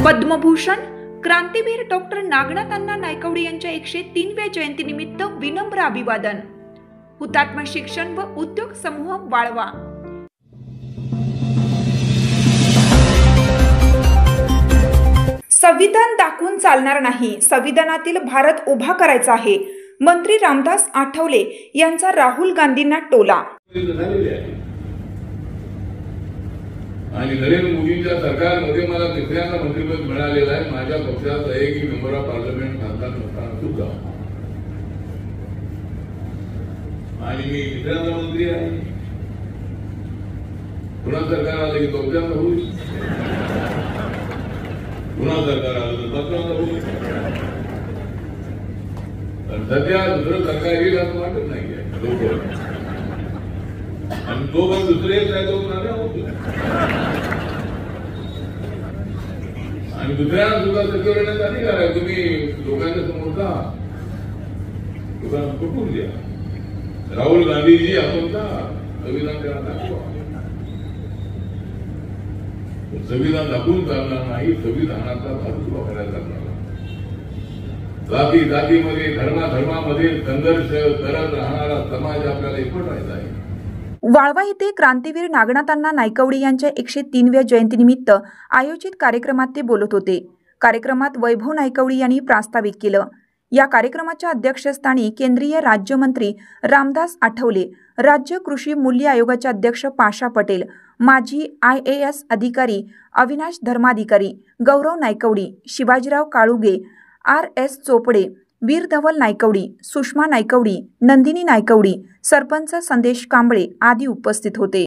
Padma Bhushan क्रांतीवीर doctor Nagnath Anna Naikwadi यांच्या 103व्या जयंतीनिमित्त विनम्र अभिवादन। हुतात्मा शिक्षण व उद्योग समूह वाळवा। संविधान दाखवून चालणार नाही, संविधानातील भारत उभा करायचा आहे। मंत्री रामदास आठवले यांचा राहुल गांधींना टोला। आणि नरेंद्र मोदींच्या सरकारमध्ये मला तिसऱ्यांदा मंत्रिपद मिळालेलं आहे। माझ्या पक्षाचा एक मेंबर ऑफ पार्लमेंट खासदार नसताना सुद्धा आणि मी तिसऱ्यांदा मंत्री आहे। पुन्हा सरकार आलं की चौथ्यांदा होईल, पुन्हा सरकार आलं तर पाचव्यांदा होईल। सध्या दुसरं सरकार येईल असं वाटत नाही आणि तो पण दुसरे नाही तो आणि दुसऱ्यांना सुद्धा सत्य करण्याचा अधिकार आहे। तुम्ही लोकांच्या समोर जा, लोकांना कुठून द्या। राहुल गांधीजी आपण का संविधान त्यांना दाखवा। संविधान दाखवून चालणार नाही, संविधानाचा भाग करायला चालणार। जाती जातीमध्ये धर्माधर्मामध्ये संघर्ष करत राहणारा समाज आपल्याला एकवटायचा आहे। वाळवा येथे क्रांतीवीर नागनाथ अण्णा नायकवडी यांच्या 103व्या जयंतीनिमित्त आयोजित कार्यक्रमात ते बोलत होते। कार्यक्रमात वैभव नायकवडी यांनी प्रास्ताविक केलं। या कार्यक्रमाच्या अध्यक्षस्थानी केंद्रीय राज्यमंत्री रामदास आठवले, राज्य कृषी मूल्य आयोगाचे अध्यक्ष पाशा पटेल, माजी IAS अधिकारी अविनाश धर्माधिकारी, गौरव नायकवडी, शिवाजीराव काळुगे, RS चोपडे, वीर धवल नायकवडी, सुषमा नायकवडी, नंदिनी नायकवडी, सरपंच संदेश कांबळे आदी उपस्थित होते।